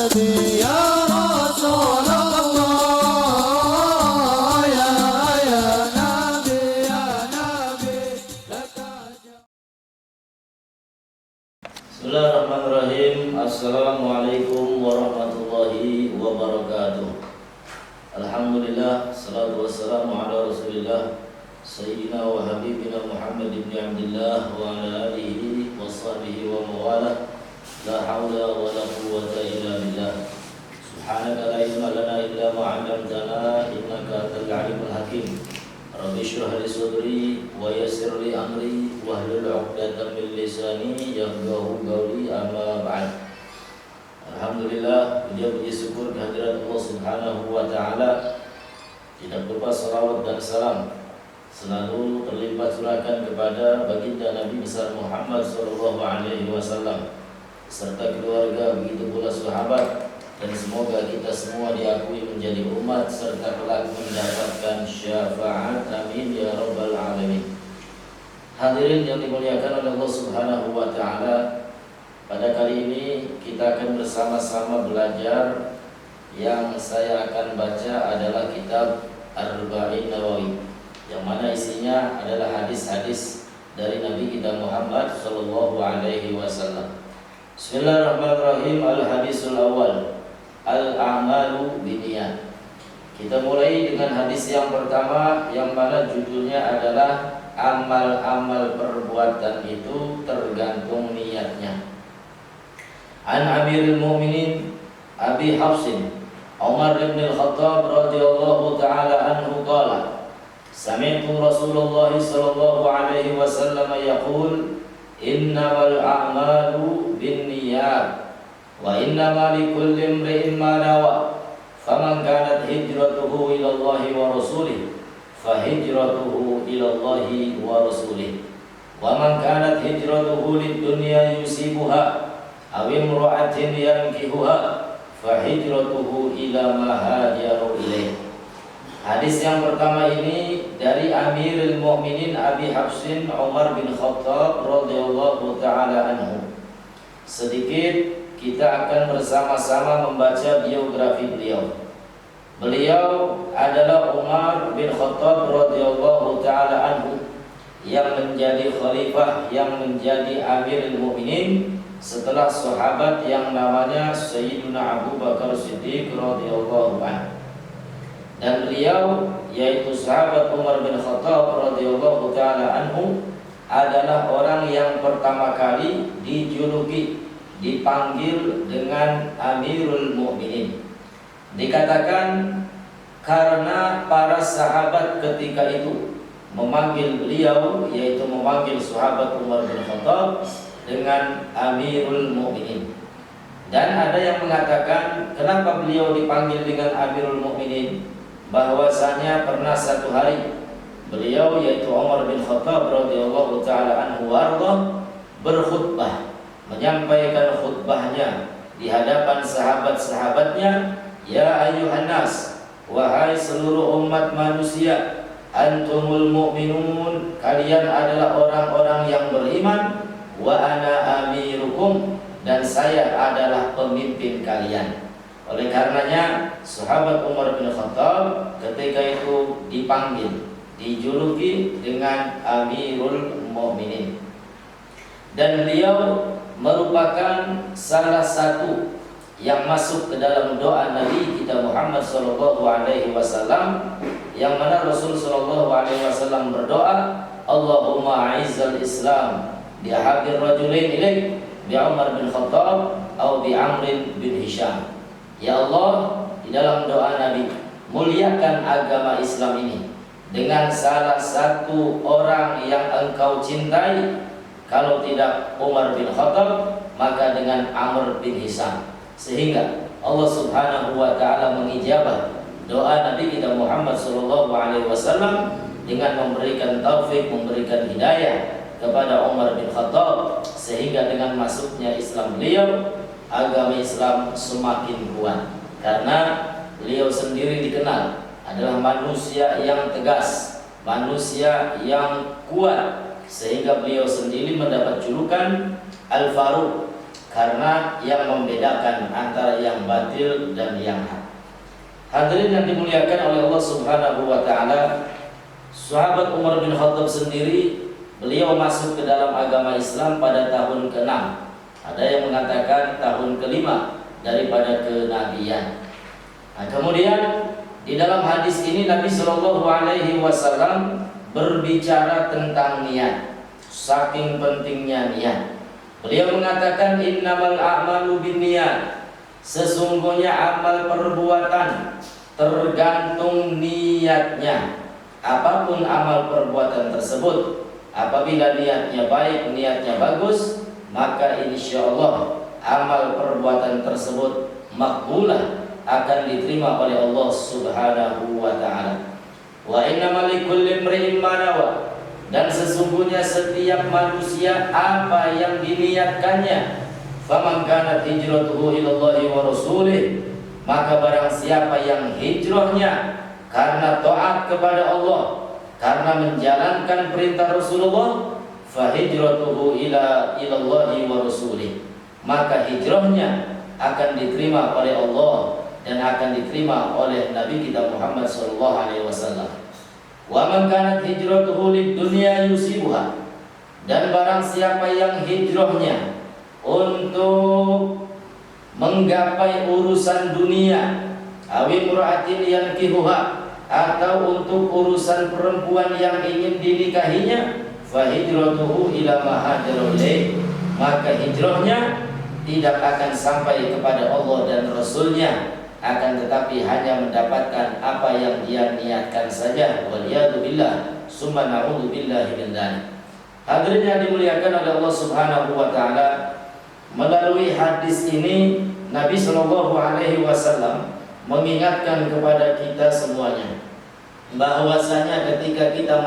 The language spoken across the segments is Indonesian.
نبي يا رسول الله يا نبي لك Bismillahirrahmanirrahim. Assalamualaikum warahmatullahi wabarakatuh. Alhamdulillah, salatu wassalamu ala rasulillah Sayyidina wa habibina Muhammad ibn Abdullah wa ala alihi wa sahbihi wa mawalah. La hawla wa la quwwata illa billah. Subhanaka la ilma lana illa ma 'allamtana innaka antal alimul hakim. Rabbi shrah li sadri wa yassir li amri wahlul 'uqdatam min lisani yafqahu qawli, amma ba'd. Alhamdulillah, puji syukur kehadirat Allah Subhanahu wa taala. Tidak lupa salawat dan salam selalu terlimpah curahkan kepada baginda Nabi besar Muhammad sallallahu alaihi wasallam serta keluarga, begitu pula sahabat, dan semoga kita semua diakui menjadi umat serta kelak mendapatkan syafaat, amin ya rabbal alamin. Hadirin yang dimuliakan oleh Allah Subhanahu wa taala, pada kali ini kita akan bersama-sama belajar. Yang saya akan baca adalah kitab Arba'in Nawawi, yang mana isinya adalah hadis-hadis dari Nabi kita Muhammad sallallahu alaihi wasallam. Bismillahirrahmanirrahim. Al-hadisul awal, al-a'malu binniyat. Kita mulai dengan hadis yang pertama, yang mana judulnya adalah amal-amal perbuatan itu tergantung niatnya. An Amirul Mu'minin Abi Hafsin Umar bin Al-Khattab radhiyallahu ta'ala anhu qala sami'tu Rasulullah sallallahu alaihi wasallam yaqul innamal a'malu binniyat wa innama likulli imri'in ma nawa faman kanat hijratuhu ila Allah wa rasulih fa hijratuhu ila Allah wa rasulih wa man kanat hijratuhu lid dunya yusibuha aw imra'atin yankihuha fa hijratuhu ila ma hajara ilaih. Hadis yang pertama ini dari Amirul Mukminin Abi Hafsin Umar bin Khattab radhiyallahu taala anhu. Sedikit kita akan bersama-sama membaca biografi beliau. Beliau adalah Umar bin Khattab radhiyallahu taala anhu, yang menjadi khalifah, yang menjadi Amirul Mukminin setelah sahabat yang namanya Sayyidina Abu Bakar Siddiq radhiyallahu anhu. Dan beliau, yaitu sahabat Umar bin Khattab radhiyallahu taala anhu, adalah orang yang pertama kali dijuluki, dipanggil dengan Amirul Mukminin. Dikatakan karena para sahabat ketika itu memanggil beliau, yaitu memanggil sahabat Umar bin Khattab dengan Amirul Mukminin. Dan ada yang mengatakan kenapa beliau dipanggil dengan Amirul Mukminin, bahwasanya pernah satu hari beliau, yaitu Umar bin Khattab radhiyallahu taala anhu warḍah, berkhutbah, menyampaikan khutbahnya di hadapan sahabat-sahabatnya. Ya ayuhan nas, wahai seluruh umat manusia, antumul mu'minun, kalian adalah orang-orang yang beriman, wa ana amirukum, dan saya adalah pemimpin kalian. Oleh karenanya sahabat Umar bin Khattab ketika itu dipanggil, dijuluki dengan Amirul Mukminin. Dan beliau merupakan salah satu yang masuk ke dalam doa Nabi kita Muhammad sallallahu alaihi wasallam, yang mana Rasul sallallahu alaihi wasallam berdoa, Allahumma a'izzal Islam bi ahabir rajulain ilaik bi Umar bin Khattab atau bi Amr bin Hisham. Ya Allah, di dalam doa Nabi, muliakan agama Islam ini dengan salah satu orang yang engkau cintai, kalau tidak Umar bin Khattab, maka dengan Amr bin Hisham. Sehingga Allah Subhanahu wa taala mengijabah doa Nabi kita Muhammad sallallahu alaihi wasallam dengan memberikan taufik, memberikan hidayah kepada Umar bin Khattab, sehingga dengan masuknya Islam beliau, agama Islam semakin kuat. Karena beliau sendiri dikenal adalah manusia yang tegas, manusia yang kuat, sehingga beliau sendiri mendapat julukan Al-Faruq, karena yang membedakan antara yang batil dan yang hak. Hadirin yang dimuliakan oleh Allah Subhanahu wa taala, sahabat Umar bin Khattab sendiri, beliau masuk ke dalam agama Islam pada tahun ke-6. Ada yang mengatakan tahun ke-5 daripada kenabian. Nah, kemudian di dalam hadis ini Nabi Shallallahu alaihi wasallam berbicara tentang niat. Saking pentingnya niat. Beliau mengatakan innamal a'malu binniyat. Sesungguhnya amal perbuatan tergantung niatnya. Apapun amal perbuatan tersebut, apabila niatnya baik, niatnya bagus, maka insya Allah amal perbuatan tersebut makbulah, akan diterima oleh Allah Subhanahu wa ta'ala. Wa innamal likulli imri'in ma nawa. Dan sesungguhnya setiap manusia apa yang diniatkannya. Faman kanat hijratuhu ilallahi wa rasulih, maka barang siapa yang hijrahnya karena taat kepada Allah, karena menjalankan perintah Rasulullah, fa hijratuhu ilallahi wa rasulih, maka hijrahnya akan diterima oleh Allah dan akan diterima oleh Nabi kita Muhammad sallallahu alaihi wasallam. Wa man kanat hijratuhu lid dunya yusibuha, dan barang siapa yang hijrahnya untuk menggapai urusan dunia, awi mura'atin yankihuha, atau untuk urusan perempuan yang ingin dinikahinya, fa hijratuhu ila ma hajara ilaih, maka hijrahnya tidak akan sampai kepada Allah dan Rasulnya, akan tetapi hanya mendapatkan apa yang dia niatkan saja. Waliyadu billah, summa na'udzu billahi min dzalik. Hadirin yang dimuliakan oleh Allah Subhanahu wa taala, melalui hadis ini Nabi Shallallahu alaihi wasallam mengingatkan kepada kita semuanya bahwasanya ketika kita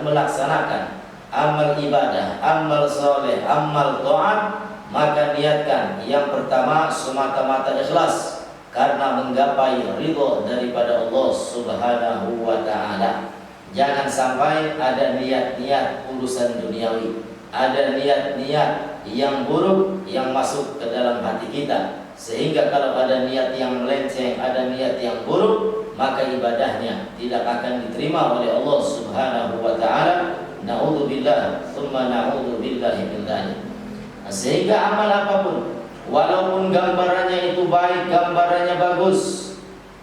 melaksanakan amal ibadah, amal soleh, amal taat, maka niatkan yang pertama semata-mata ikhlas karena menggapai ridho daripada Allah Subhanahu wa ta'ala. Jangan sampai ada niat-niat urusan duniawi, ada niat-niat yang buruk yang masuk ke dalam hati kita, sehingga kalau ada niat yang melenceng, ada niat yang buruk, maka ibadahnya tidak akan diterima oleh Allah Subhanahu wa ta'ala. Na'udzubillah, tsumma na'udzubillahi min dzalik. Sehingga amal apapun, walaupun gambarannya itu baik, gambarannya bagus,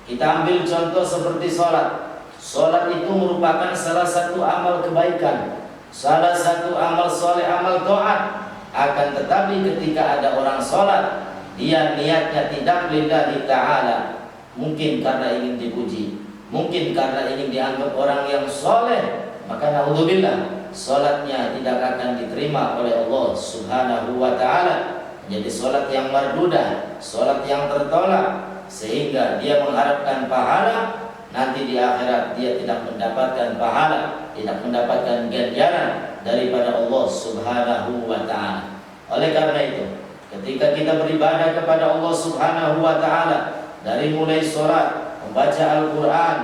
kita ambil contoh seperti sholat. Sholat itu merupakan salah satu amal kebaikan, salah satu amal soleh, amal taat. Akan tetapi ketika ada orang sholat, dia niatnya tidak lillahi ta'ala, mungkin karena ingin dipuji, mungkin karena ingin dianggap orang yang soleh, maka naudzubillah, sholatnya tidak akan diterima oleh Allah Subhanahu wa ta'ala. Jadi sholat yang mardudah, sholat yang tertolak, sehingga dia mengharapkan pahala, nanti di akhirat dia tidak mendapatkan pahala, tidak mendapatkan ganjaran daripada Allah Subhanahu wa ta'ala. Oleh karena itu, ketika kita beribadah kepada Allah Subhanahu wa ta'ala, dari mulai sholat, membaca Al-Quran,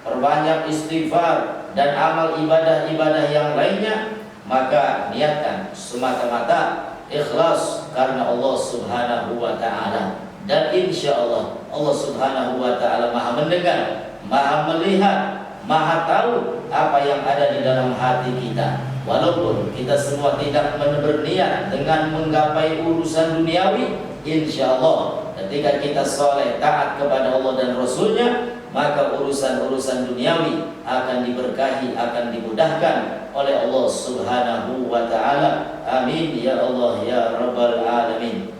perbanyak istighfar, dan amal ibadah-ibadah yang lainnya, maka niatkan semata-mata ikhlas karena Allah Subhanahu wa ta'ala. Dan insya Allah, Allah Subhanahu wa ta'ala maha mendengar, maha melihat, maha tahu apa yang ada di dalam hati kita. Walaupun kita semua tidak berniat dengan menggapai urusan duniawi, insya Allah ketika kita soleh, taat kepada Allah dan Rasulnya, maka urusan-urusan duniawi akan diberkahi, akan dimudahkan oleh Allah Subhanahu wa ta'ala. Amin ya Allah ya Rabbal Alamin.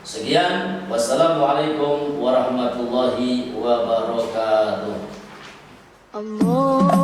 Sekian, wassalamualaikum warahmatullahi wabarakatuh. Allah